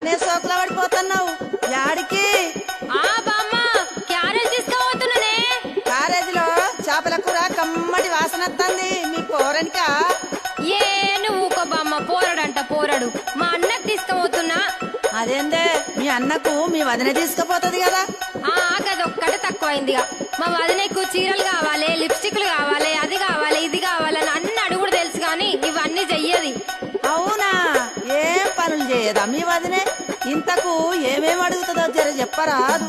నేను సోకుల పడిపోతున్నావు యాడికి? ఆ బామ్మ క్యారేజ్ తీసుకుపోతున్నానే. క్యారేజీలో చేపల కూర కమ్మటి వాసన వస్తుంది. మీ పోరనికా? ఏ నువ్వు ఊకో బామ్మ, పోరడంట పోరడు. మా అన్నకు తీసుకుపోతున్నా. అదేందే మీ అన్నకు మీ వదిన తీసుకుపోతుంది కదా? గదొక్కటే తక్కువైందిగా. మా వదినకు చీరలు కావాలి, లిప్స్టిక్లు కావాలి, అది కావాలి, ఇది కావాలని అన్ని అడుగుడు తెలుసు కానీ ఇవన్నీ చెయ్యది. అవునా? ఏం పనులు చేయదా మీ వదినే? ఇంతకు ఏమేమి అడుగుతుందో జర చెప్పరాదు.